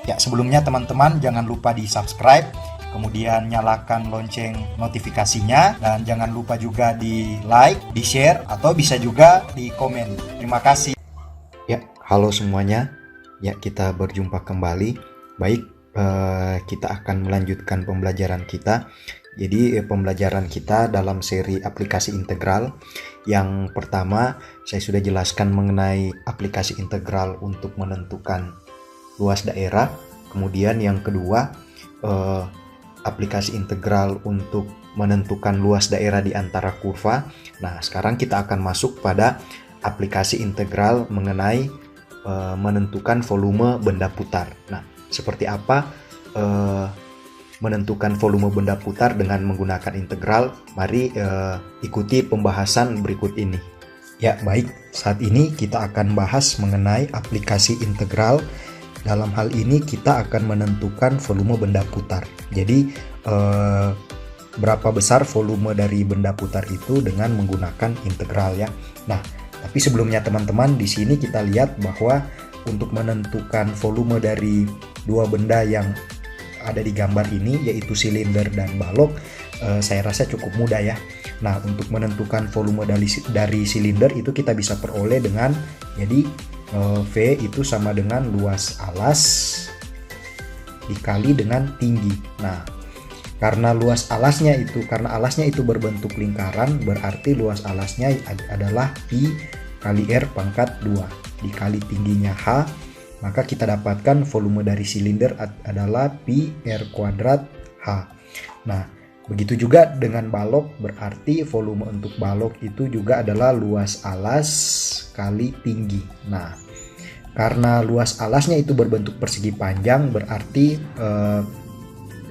Ya, sebelumnya teman-teman jangan lupa di-subscribe, kemudian nyalakan lonceng notifikasinya, dan jangan lupa juga di-like, di-share, atau bisa juga di-komen. Terima kasih. Ya, halo semuanya. Ya, kita berjumpa kembali. Baik, kita akan melanjutkan pembelajaran kita. Jadi, pembelajaran kita dalam seri aplikasi integral. Yang pertama, saya sudah jelaskan mengenai aplikasi integral untuk menentukan luas daerah. Kemudian yang kedua, aplikasi integral untuk menentukan luas daerah di antara kurva. Nah, sekarang kita akan masuk pada aplikasi integral mengenai menentukan volume benda putar. Nah, seperti apa menentukan volume benda putar dengan menggunakan integral? Mari ikuti pembahasan berikut ini. Ya, baik. Saat ini kita akan bahas mengenai aplikasi integral. Dalam hal ini kita akan menentukan volume benda putar. Jadi berapa besar volume dari benda putar itu dengan menggunakan integral ya. Nah, tapi sebelumnya teman-teman, di sini kita lihat bahwa untuk menentukan volume dari dua benda yang ada di gambar ini, yaitu silinder dan balok, saya rasa cukup mudah ya. Nah, untuk menentukan volume dari silinder itu kita bisa peroleh dengan, jadi V itu sama dengan luas alas dikali dengan tinggi. Nah, karena alasnya itu berbentuk lingkaran, berarti luas alasnya adalah pi kali R pangkat 2 dikali tingginya H, maka kita dapatkan volume dari silinder adalah pi R kuadrat H. Nah, begitu juga dengan balok, berarti volume untuk balok itu juga adalah luas alas kali tinggi. Nah, karena luas alasnya itu berbentuk persegi panjang, berarti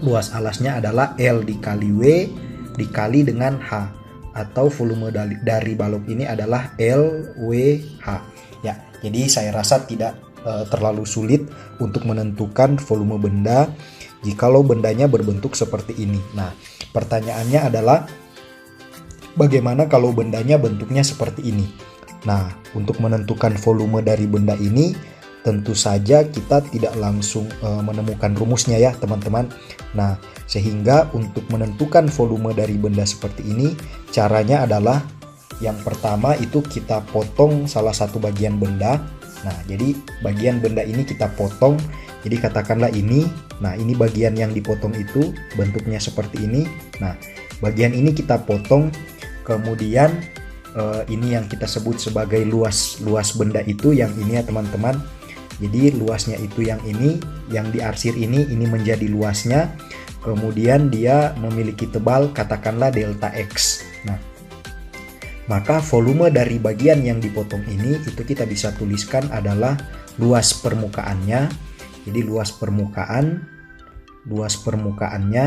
luas alasnya adalah L dikali W dikali dengan H, atau volume dari balok ini adalah LWH. Ya, jadi saya rasa tidak terlalu sulit untuk menentukan volume benda jikalau bendanya berbentuk seperti ini. Nah, pertanyaannya adalah bagaimana kalau bendanya bentuknya seperti ini? Nah, untuk menentukan volume dari benda ini tentu saja kita tidak langsung menemukan rumusnya ya teman-teman. Nah, sehingga untuk menentukan volume dari benda seperti ini, caranya adalah yang pertama itu kita potong salah satu bagian benda. Nah, jadi bagian benda ini kita potong. Jadi katakanlah ini, nah ini bagian yang dipotong itu bentuknya seperti ini. Nah, bagian ini kita potong, kemudian ini yang kita sebut sebagai luas benda itu yang ini ya teman-teman. Jadi luasnya itu yang ini, yang diarsir ini menjadi luasnya. Kemudian dia memiliki tebal katakanlah delta X. Nah, maka volume dari bagian yang dipotong ini itu kita bisa tuliskan adalah luas permukaannya. Jadi luas permukaannya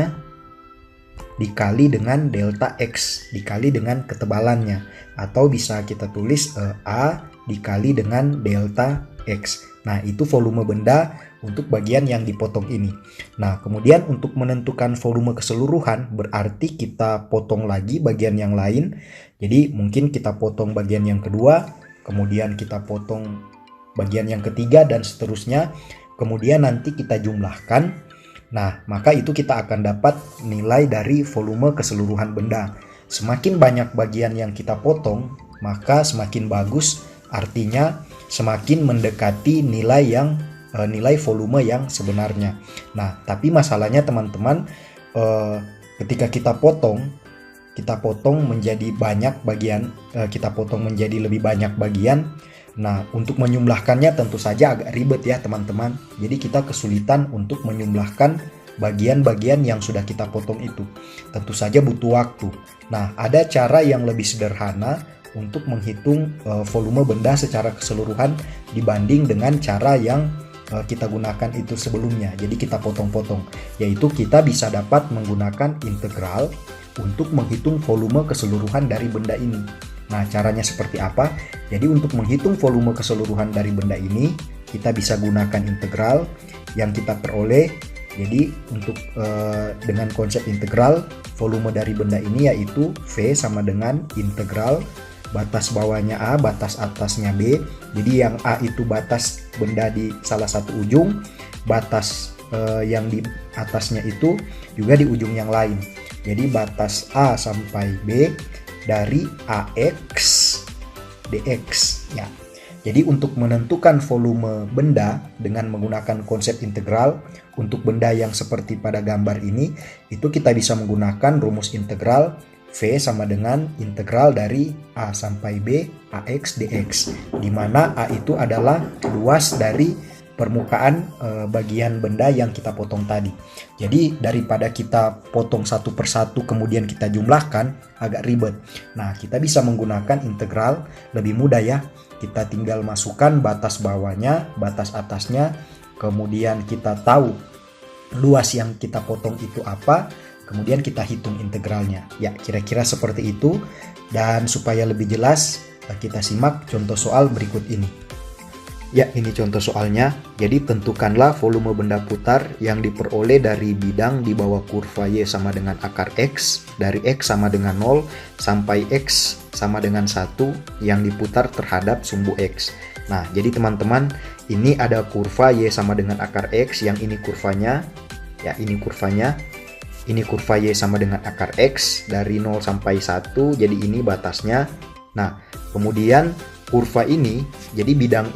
dikali dengan delta X dikali dengan ketebalannya, atau bisa kita tulis A dikali dengan delta X. Nah, itu volume benda untuk bagian yang dipotong ini. Nah, kemudian untuk menentukan volume keseluruhan berarti kita potong lagi bagian yang lain. Jadi mungkin kita potong bagian yang kedua, kemudian kita potong bagian yang ketiga, dan seterusnya. Kemudian nanti kita jumlahkan. Nah, maka itu kita akan dapat nilai dari volume keseluruhan benda. Semakin banyak bagian yang kita potong, maka semakin bagus. Artinya semakin mendekati nilai volume yang sebenarnya. Nah, tapi masalahnya teman-teman, ketika kita potong menjadi banyak bagian, kita potong menjadi lebih banyak bagian. Nah, untuk menyumlahkannya tentu saja agak ribet ya teman-teman. Jadi kita kesulitan untuk menyumlahkan bagian-bagian yang sudah kita potong itu. Tentu saja butuh waktu. Nah, ada cara yang lebih sederhana untuk menghitung volume benda secara keseluruhan dibanding dengan cara yang kita gunakan itu sebelumnya. Jadi kita potong-potong, yaitu kita bisa dapat menggunakan integral untuk menghitung volume keseluruhan dari benda ini. Nah, caranya seperti apa? Jadi untuk menghitung volume keseluruhan dari benda ini, kita bisa gunakan integral yang kita peroleh. Jadi untuk dengan konsep integral, volume dari benda ini yaitu V sama dengan integral batas bawahnya A, batas atasnya B. Jadi yang A itu batas benda di salah satu ujung, batas yang di atasnya itu juga di ujung yang lain. Jadi batas A sampai B dari AX DX ya. Jadi untuk menentukan volume benda dengan menggunakan konsep integral, untuk benda yang seperti pada gambar ini, itu kita bisa menggunakan rumus integral V sama dengan integral dari A sampai B AX dx, di mana A itu adalah luas dari permukaan bagian benda yang kita potong tadi. Jadi daripada kita potong satu persatu kemudian kita jumlahkan, agak ribet. Nah, kita bisa menggunakan integral, lebih mudah ya. Kita tinggal masukkan batas bawahnya, batas atasnya, kemudian kita tahu luas yang kita potong itu apa, kemudian kita hitung integralnya. Ya, kira-kira seperti itu. Dan supaya lebih jelas, kita simak contoh soal berikut ini. Ya, ini contoh soalnya. Jadi tentukanlah volume benda putar yang diperoleh dari bidang di bawah kurva Y sama dengan akar X, dari X sama dengan 0 sampai X sama dengan 1 yang diputar terhadap sumbu X. Nah, jadi teman-teman, ini ada kurva Y sama dengan akar X, yang ini kurvanya. Ya, ini kurvanya. Ini kurva Y sama dengan akar X dari 0 sampai 1, jadi ini batasnya. Nah, kemudian kurva ini, jadi bidang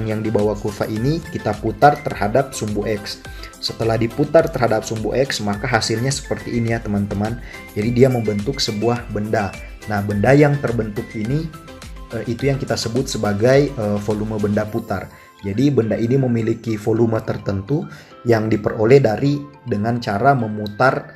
yang di bawah kurva ini kita putar terhadap sumbu X. Setelah diputar terhadap sumbu X, maka hasilnya seperti ini ya teman-teman. Jadi dia membentuk sebuah benda. Nah, benda yang terbentuk ini itu yang kita sebut sebagai volume benda putar. Jadi benda ini memiliki volume tertentu yang diperoleh dengan cara memutar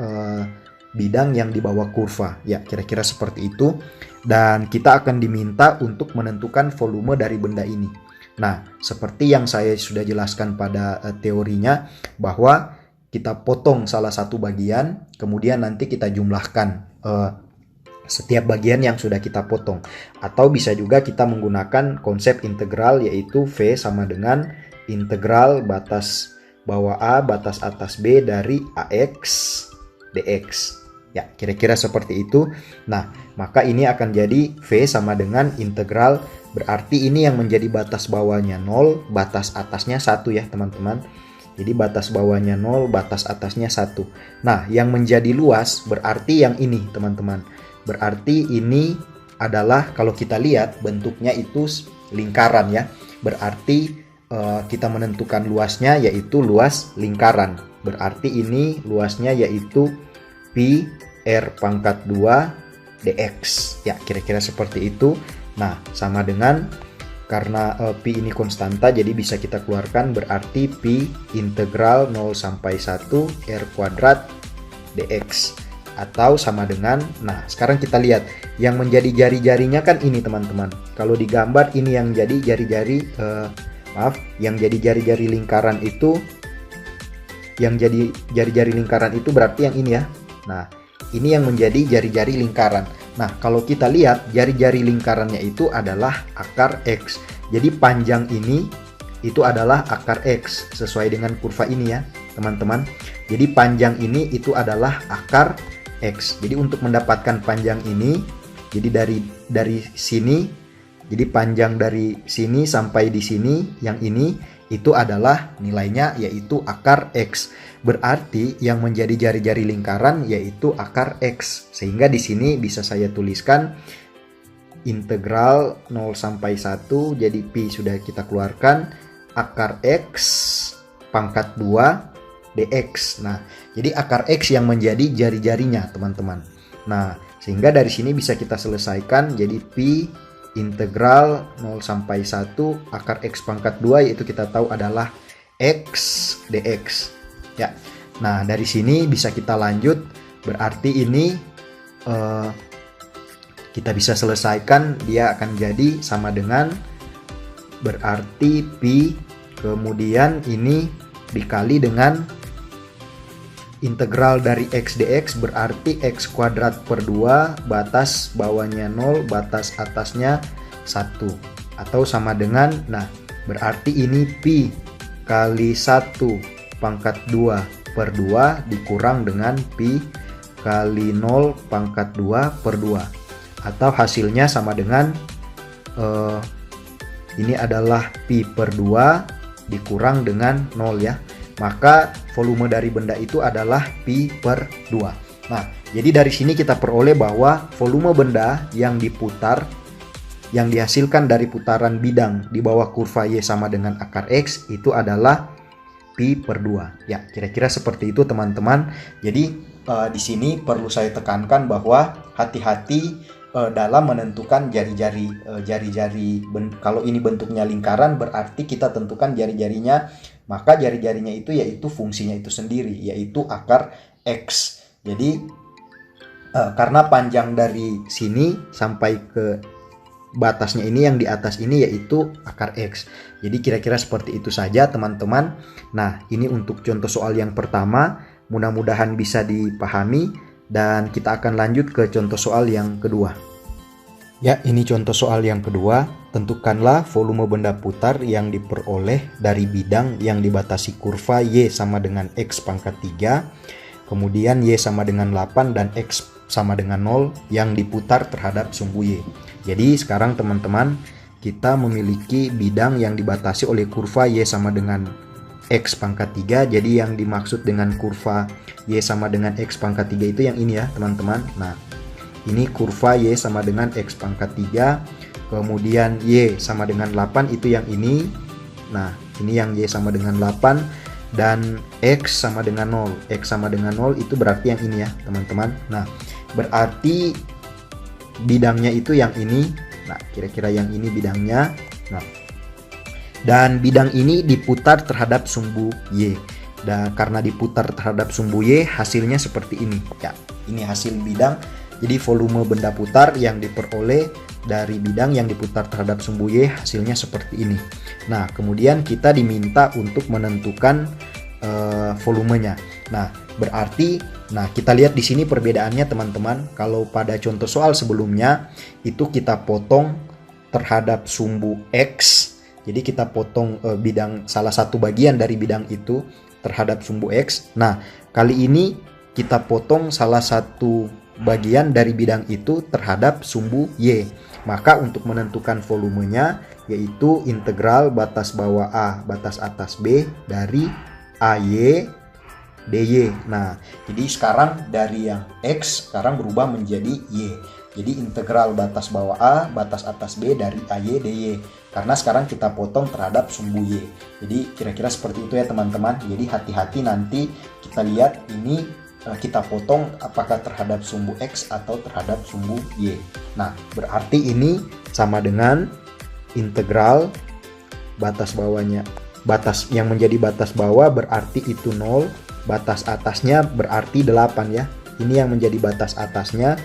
bidang yang di bawah kurva. Ya, kira-kira seperti itu. Dan kita akan diminta untuk menentukan volume dari benda ini. Nah, seperti yang saya sudah jelaskan pada teorinya, bahwa kita potong salah satu bagian, kemudian nanti kita jumlahkan setiap bagian yang sudah kita potong. Atau bisa juga kita menggunakan konsep integral, yaitu V sama dengan integral batas bawah A, batas atas B dari AX dx. Ya, kira-kira seperti itu. Nah, maka ini akan jadi V sama dengan integral, berarti ini yang menjadi batas bawahnya 0, batas atasnya 1 ya teman-teman. Jadi batas bawahnya 0, batas atasnya 1. Nah, yang menjadi luas berarti yang ini teman-teman. Berarti ini adalah, kalau kita lihat bentuknya itu lingkaran ya. Berarti kita menentukan luasnya yaitu luas lingkaran. Berarti ini luasnya yaitu Pi R pangkat 2 dx. Ya, kira-kira seperti itu. Nah, sama dengan, karena Pi ini konstanta, jadi bisa kita keluarkan, berarti Pi integral 0 sampai 1 R kuadrat dx. Atau sama dengan, nah sekarang kita lihat, yang menjadi jari-jarinya kan ini teman-teman. Kalau digambar ini yang jadi jari-jari, yang jadi jari-jari lingkaran itu, yang jadi jari-jari lingkaran itu berarti yang ini ya. Nah, ini yang menjadi jari-jari lingkaran. Nah, kalau kita lihat jari-jari lingkarannya itu adalah akar X. Jadi panjang ini itu adalah akar X sesuai dengan kurva ini ya, teman-teman. Jadi panjang ini itu adalah akar X. Jadi untuk mendapatkan panjang ini, jadi dari sini, jadi panjang dari sini sampai di sini, yang ini itu adalah nilainya yaitu akar X. Berarti yang menjadi jari-jari lingkaran yaitu akar X. Sehingga di sini bisa saya tuliskan integral 0 sampai 1, jadi Pi sudah kita keluarkan, akar X pangkat 2 dx. Nah, jadi akar X yang menjadi jari-jarinya teman-teman. Nah, sehingga dari sini bisa kita selesaikan, jadi Pi integral 0 sampai 1 akar X pangkat 2, yaitu kita tahu adalah X dx. Ya. Nah, dari sini bisa kita lanjut, berarti ini kita bisa selesaikan, dia akan jadi sama dengan, berarti Pi kemudian ini dikali dengan integral dari X dx, berarti X kuadrat per 2, batas bawahnya 0, batas atasnya 1. Atau sama dengan, nah berarti ini Pi kali 1 pangkat 2 per 2 dikurang dengan Pi kali 0 pangkat 2 per 2. Atau hasilnya sama dengan, ini adalah Pi per 2 dikurang dengan 0 ya. Maka volume dari benda itu adalah pi per 2. Nah, jadi dari sini kita peroleh bahwa volume benda yang diputar, yang dihasilkan dari putaran bidang di bawah kurva Y sama dengan akar X itu adalah pi per 2. Ya, kira-kira seperti itu teman-teman. Jadi di sini perlu saya tekankan bahwa hati-hati dalam menentukan jari-jari. Kalau ini bentuknya lingkaran berarti kita tentukan jari-jarinya, maka jari-jarinya itu yaitu fungsinya itu sendiri, yaitu akar X. Jadi karena panjang dari sini sampai ke batasnya ini yang di atas ini yaitu akar X. Jadi kira-kira seperti itu saja teman-teman. Nah, ini untuk contoh soal yang pertama, mudah-mudahan bisa dipahami dan kita akan lanjut ke contoh soal yang kedua. Ya, ini contoh soal yang kedua. Tentukanlah volume benda putar yang diperoleh dari bidang yang dibatasi kurva Y sama dengan X pangkat 3, kemudian Y sama dengan 8 dan X sama dengan 0 yang diputar terhadap sumbu Y. Jadi sekarang teman-teman, kita memiliki bidang yang dibatasi oleh kurva Y sama dengan X pangkat 3. Jadi yang dimaksud dengan kurva Y sama dengan X pangkat 3 itu yang ini ya teman-teman. Nah, ini kurva Y sama dengan X pangkat 3, kemudian Y sama dengan 8 itu yang ini. Nah, ini yang Y sama dengan 8 dan X sama dengan 0. X sama dengan 0 itu berarti yang ini ya teman-teman. Nah, berarti bidangnya itu yang ini. Nah, kira-kira yang ini bidangnya. Nah, dan bidang ini diputar terhadap sumbu Y. Dan karena diputar terhadap sumbu Y, hasilnya seperti ini. Ya, ini hasil bidang. Jadi volume benda putar yang diperoleh dari bidang yang diputar terhadap sumbu Y hasilnya seperti ini. Nah, kemudian kita diminta untuk menentukan volumenya. Nah, berarti kita lihat di sini perbedaannya teman-teman. Kalau pada contoh soal sebelumnya itu kita potong terhadap sumbu X. Jadi kita potong bidang salah satu bagian dari bidang itu terhadap sumbu X. Nah, kali ini kita potong salah satu bagian dari bidang itu terhadap sumbu Y. Maka untuk menentukan volumenya yaitu integral batas bawah A batas atas B dari AY DY. Nah, jadi sekarang dari yang X sekarang berubah menjadi Y. Jadi integral batas bawah A batas atas B dari AY DY. Karena sekarang kita potong terhadap sumbu Y. Jadi kira-kira seperti itu ya teman-teman. Jadi hati-hati nanti kita lihat ini kita potong apakah terhadap sumbu X atau terhadap sumbu Y. Nah, berarti ini sama dengan integral batas bawahnya. Batas yang menjadi batas bawah berarti itu 0, batas atasnya berarti 8 ya. Ini yang menjadi batas atasnya.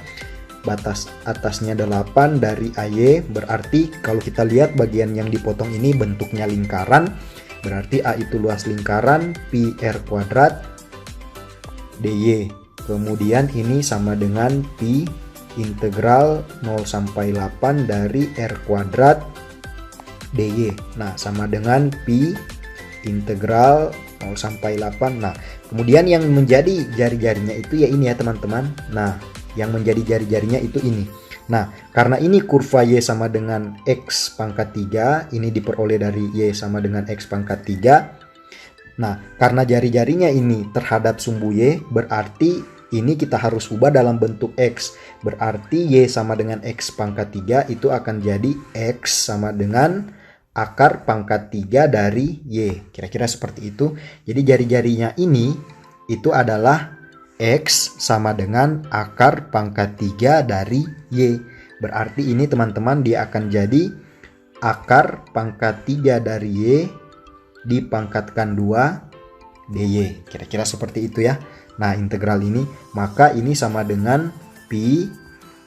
Batas atasnya 8 dari AY, berarti kalau kita lihat bagian yang dipotong ini bentuknya lingkaran. Berarti A itu luas lingkaran pi R kuadrat DY. Kemudian ini sama dengan pi integral 0 sampai 8 dari R kuadrat DY. Nah, sama dengan pi integral 0 sampai 8. Nah, kemudian yang menjadi jari-jarinya itu ya ini ya teman-teman. Nah, yang menjadi jari-jarinya itu ini. Nah, karena ini kurva Y sama dengan X pangkat 3, ini diperoleh dari Y sama dengan X pangkat 3. Nah, karena jari-jarinya ini terhadap sumbu Y, berarti ini kita harus ubah dalam bentuk X. Berarti Y sama dengan X pangkat 3 itu akan jadi X sama dengan akar pangkat 3 dari Y. Kira-kira seperti itu. Jadi jari-jarinya ini itu adalah X sama dengan akar pangkat 3 dari Y. Berarti ini teman-teman dia akan jadi akar pangkat 3 dari Y dipangkatkan 2 DY. Kira-kira seperti itu ya. Nah, integral ini, maka ini sama dengan pi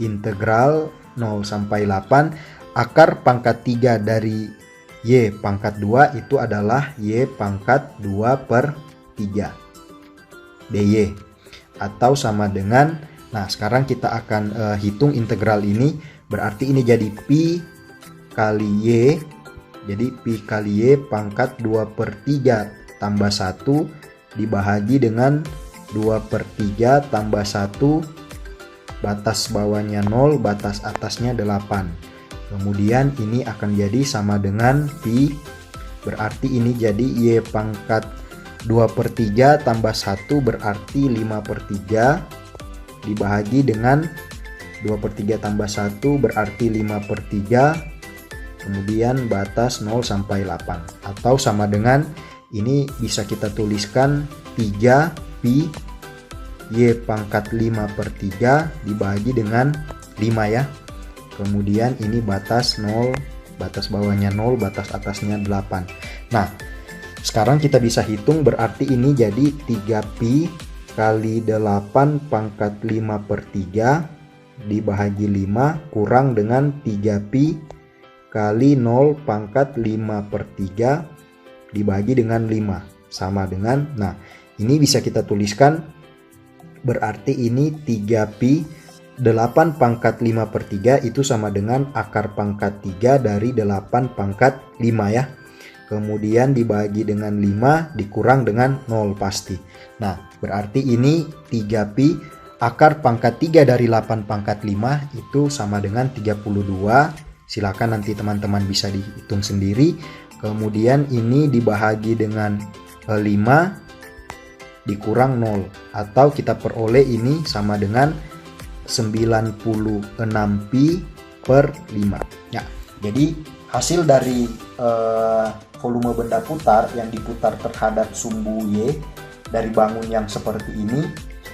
integral 0 sampai 8 akar pangkat 3 dari Y pangkat 2 itu adalah Y pangkat 2 per 3 DY. Atau sama dengan, nah sekarang kita akan hitung integral ini. Berarti ini jadi pi kali Y. Jadi pi kali Y pangkat 2 per 3 tambah 1 dibahagi dengan 2 per 3 tambah 1. Batas bawahnya 0, batas atasnya 8. Kemudian ini akan jadi sama dengan pi berarti ini jadi Y pangkat 2/3 tambah 1 berarti 5/3 dibagi dengan 2/3 tambah 1 berarti 5/3, kemudian batas 0 sampai 8, atau sama dengan ini bisa kita tuliskan 3 pi Y pangkat 5/3 dibagi dengan 5 ya. Kemudian ini batas 0, batas bawahnya 0, batas atasnya 8. Nah, sekarang kita bisa hitung, berarti ini jadi 3 pi kali 8 pangkat 5/3 dibagi 5 kurang dengan 3 pi kali 0 pangkat 5/3 dibagi dengan 5 sama dengan, nah ini bisa kita tuliskan berarti ini 3 pi 8 pangkat 5/3 itu sama dengan akar pangkat 3 dari 8 pangkat 5 ya. Kemudian dibagi dengan 5 dikurang dengan 0 pasti. Nah, berarti ini 3 pi akar pangkat 3 dari 8 pangkat 5 itu sama dengan 32. Silakan nanti teman-teman bisa dihitung sendiri. Kemudian ini dibagi dengan 5 dikurang 0, atau kita peroleh ini sama dengan 96 pi per 5 ya. Jadi hasil dari volume benda putar yang diputar terhadap sumbu Y dari bangun yang seperti ini,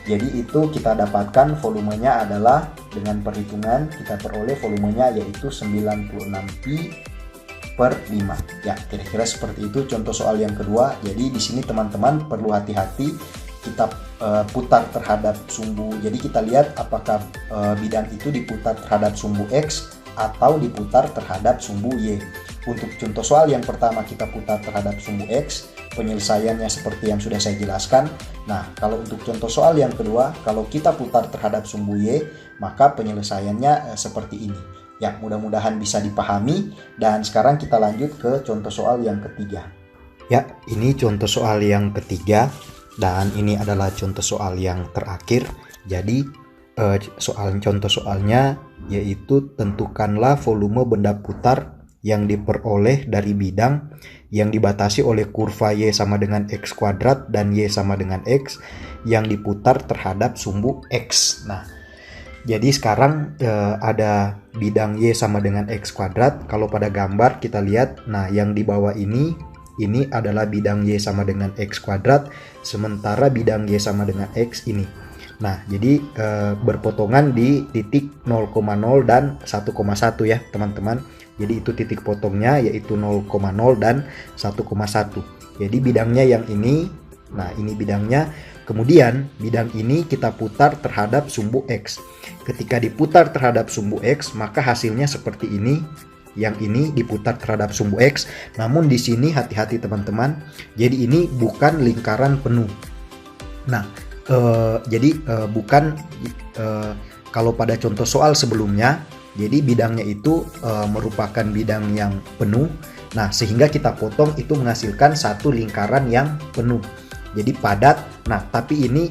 jadi itu kita dapatkan volumenya adalah dengan perhitungan kita peroleh volumenya yaitu 96 pi per 5 ya. Kira-kira seperti itu contoh soal yang kedua. Jadi di sini teman-teman perlu hati-hati, kita putar terhadap sumbu. Jadi kita lihat apakah bidang itu diputar terhadap sumbu X atau diputar terhadap sumbu Y. Untuk contoh soal yang pertama kita putar terhadap sumbu X, penyelesaiannya seperti yang sudah saya jelaskan. Nah, kalau untuk contoh soal yang kedua, kalau kita putar terhadap sumbu Y, maka penyelesaiannya seperti ini. Ya, mudah-mudahan bisa dipahami. Dan sekarang kita lanjut ke contoh soal yang ketiga. Ya, ini contoh soal yang ketiga. Dan ini adalah contoh soal yang terakhir. Jadi contoh soalnya yaitu tentukanlah volume benda putar yang diperoleh dari bidang yang dibatasi oleh kurva Y sama dengan X kuadrat dan Y sama dengan X yang diputar terhadap sumbu X. Nah, jadi sekarang ada bidang Y sama dengan X kuadrat. Kalau pada gambar kita lihat, nah yang di bawah ini adalah bidang Y sama dengan X kuadrat, sementara bidang Y sama dengan X ini. Nah, jadi berpotongan di titik 0,0 dan 1,1 ya teman-teman. Jadi itu titik potongnya yaitu 0,0 dan 1,1. Jadi bidangnya yang ini, nah ini bidangnya. Kemudian bidang ini kita putar terhadap sumbu X. Ketika diputar terhadap sumbu X, maka hasilnya seperti ini. Yang ini diputar terhadap sumbu X, namun di sini hati-hati teman-teman. Jadi ini bukan lingkaran penuh. Nah, bukan kalau pada contoh soal sebelumnya, jadi bidangnya itu merupakan bidang yang penuh. Nah, sehingga kita potong itu menghasilkan satu lingkaran yang penuh. Jadi padat. Nah, tapi ini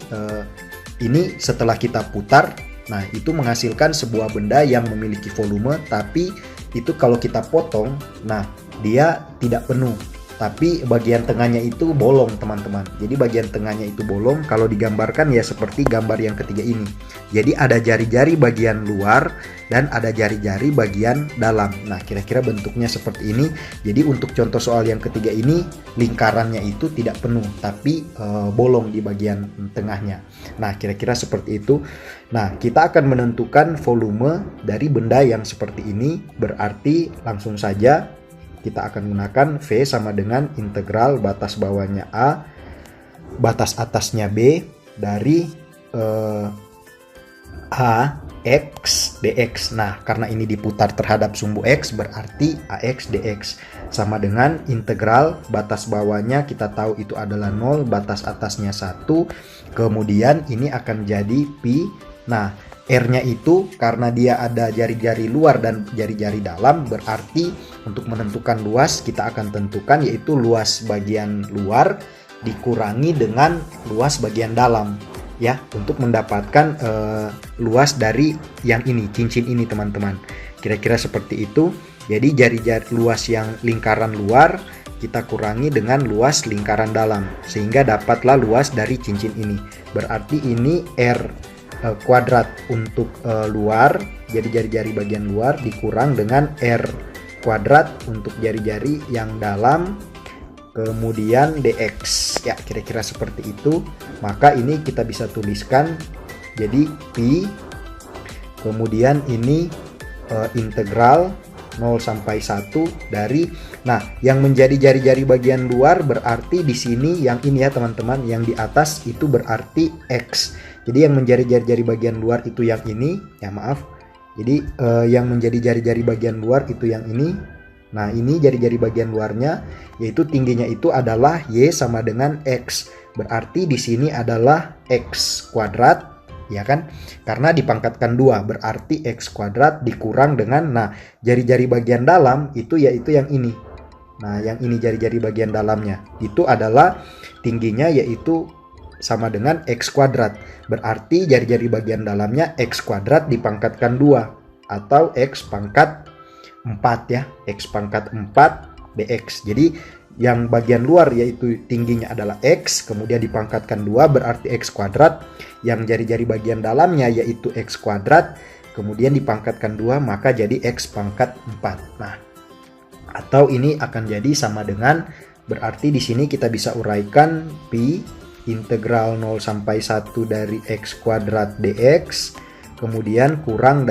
setelah kita putar, nah itu menghasilkan sebuah benda yang memiliki volume, tapi itu kalau kita potong, nah dia tidak penuh, tapi bagian tengahnya itu bolong teman-teman. Jadi bagian tengahnya itu bolong, kalau digambarkan ya seperti gambar yang ketiga ini. Jadi ada jari-jari bagian luar dan ada jari-jari bagian dalam. Nah, kira-kira bentuknya seperti ini. Jadi untuk contoh soal yang ketiga ini, lingkarannya itu tidak penuh, tapi bolong di bagian tengahnya. Nah, kira-kira seperti itu. Nah, kita akan menentukan volume dari benda yang seperti ini. Berarti langsung saja kita akan menggunakan V sama dengan integral batas bawahnya A, batas atasnya B dari AX dx. Nah, karena ini diputar terhadap sumbu X, berarti AX dx sama dengan integral batas bawahnya kita tahu itu adalah 0, batas atasnya 1. Kemudian ini akan jadi pi. Nah, R-nya itu karena dia ada jari-jari luar dan jari-jari dalam, berarti untuk menentukan luas kita akan tentukan yaitu luas bagian luar dikurangi dengan luas bagian dalam ya, untuk mendapatkan luas dari yang ini, cincin ini teman-teman. Kira-kira seperti itu. Jadi jari-jari luas yang lingkaran luar kita kurangi dengan luas lingkaran dalam, sehingga dapatlah luas dari cincin ini. Berarti ini R kuadrat untuk luar, jadi jari-jari bagian luar dikurang dengan R kuadrat untuk jari-jari yang dalam, kemudian dx. Ya, kira-kira seperti itu. Maka ini kita bisa tuliskan jadi pi, kemudian ini integral 0 sampai 1 dari, nah yang menjadi jari-jari bagian luar berarti di sini yang ini ya teman-teman, yang di atas itu berarti X. Jadi yang menjadi jari-jari bagian luar itu yang ini, ya maaf. Jadi yang menjadi jari-jari bagian luar itu yang ini. Nah ini jari-jari bagian luarnya, yaitu tingginya itu adalah Y sama dengan X. Berarti di sini adalah X kuadrat, ya kan, karena dipangkatkan 2 berarti X kuadrat dikurang dengan, nah jari-jari bagian dalam itu yaitu yang ini. Nah yang ini jari-jari bagian dalamnya itu adalah tingginya yaitu sama dengan X kuadrat, berarti jari-jari bagian dalamnya X kuadrat dipangkatkan 2 atau X pangkat 4 ya, X pangkat 4 dx. Jadi yang bagian luar yaitu tingginya adalah X, kemudian dipangkatkan 2 berarti X kuadrat. Yang jari-jari bagian dalamnya yaitu X kuadrat, kemudian dipangkatkan 2 maka jadi X pangkat 4. Nah, atau ini akan jadi sama dengan, berarti di sini kita bisa uraikan pi integral 0 sampai 1 dari X kuadrat dx, kemudian kurang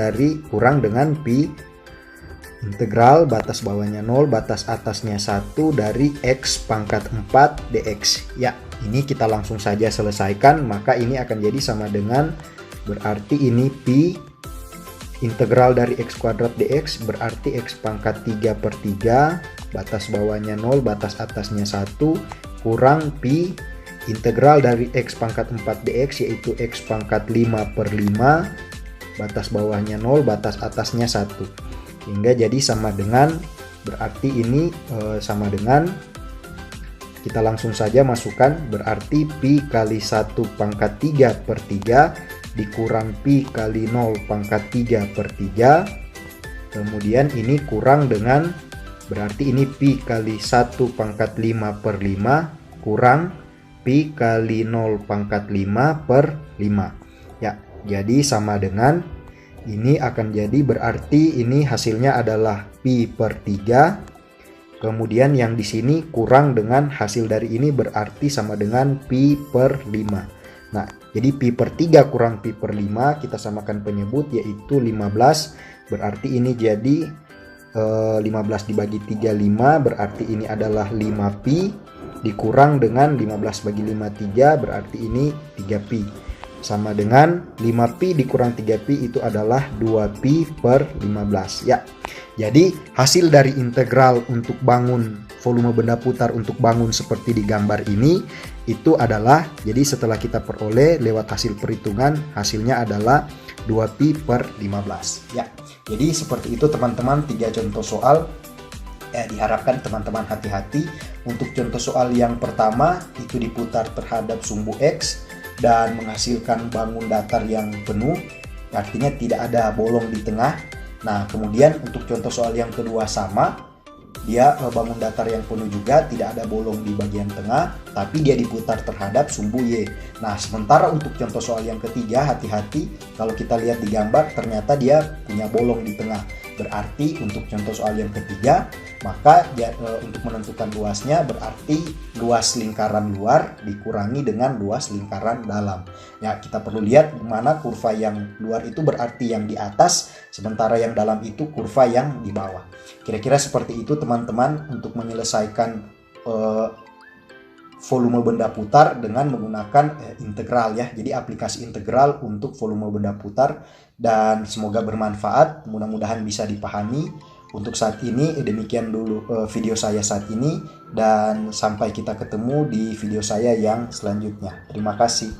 dengan pi integral batas bawahnya 0, batas atasnya 1 dari X pangkat 4 dx. Ya, ini kita langsung saja selesaikan. Maka ini akan jadi sama dengan, berarti ini pi integral dari X kuadrat dx berarti X pangkat 3/3, batas bawahnya 0, batas atasnya 1, kurang pi integral dari X pangkat 4 dx yaitu X pangkat 5/5, batas bawahnya 0, batas atasnya 1. Hingga jadi sama dengan, berarti ini sama dengan, kita langsung saja masukkan, berarti pi kali 1 pangkat 3/3 dikurang pi kali 0 pangkat 3/3, kemudian ini kurang dengan, berarti ini pi kali 1 pangkat 5/5 kurang pi kali 0 pangkat 5/5. Ya, jadi sama dengan, ini akan jadi, berarti ini hasilnya adalah pi per 3, kemudian yang di sini kurang dengan hasil dari ini berarti sama dengan pi per 5. Nah, jadi pi per 3 kurang pi per 5 kita samakan penyebut yaitu 15, berarti ini jadi 15 dibagi 3 5, berarti ini adalah 5 pi dikurang dengan 15 bagi 5 3, berarti ini 3 pi. Sama dengan 5 pi dikurang 3 pi itu adalah 2 pi per 15 ya. Jadi hasil dari integral untuk bangun volume benda putar untuk bangun seperti di gambar ini itu adalah, jadi setelah kita peroleh lewat hasil perhitungan, hasilnya adalah 2 pi per 15 ya. Jadi seperti itu teman-teman 3 contoh soal. Diharapkan teman-teman hati-hati. Untuk contoh soal yang pertama itu diputar terhadap sumbu X dan menghasilkan bangun datar yang penuh, artinya tidak ada bolong di tengah. Nah kemudian untuk contoh soal yang kedua sama, dia bangun datar yang penuh juga, tidak ada bolong di bagian tengah, tapi dia diputar terhadap sumbu Y. Nah sementara untuk contoh soal yang ketiga, hati-hati, kalau kita lihat di gambar ternyata dia punya bolong di tengah. Berarti untuk contoh soal yang ketiga, maka untuk menentukan luasnya berarti luas lingkaran luar dikurangi dengan luas lingkaran dalam. Ya, kita perlu lihat mana kurva yang luar itu berarti yang di atas, sementara yang dalam itu kurva yang di bawah. Kira-kira seperti itu teman-teman untuk menyelesaikan volume benda putar dengan menggunakan integral ya. Jadi aplikasi integral untuk volume benda putar, dan semoga bermanfaat, mudah-mudahan bisa dipahami. Untuk saat ini demikian dulu video saya saat ini, dan sampai kita ketemu di video saya yang selanjutnya. Terima kasih.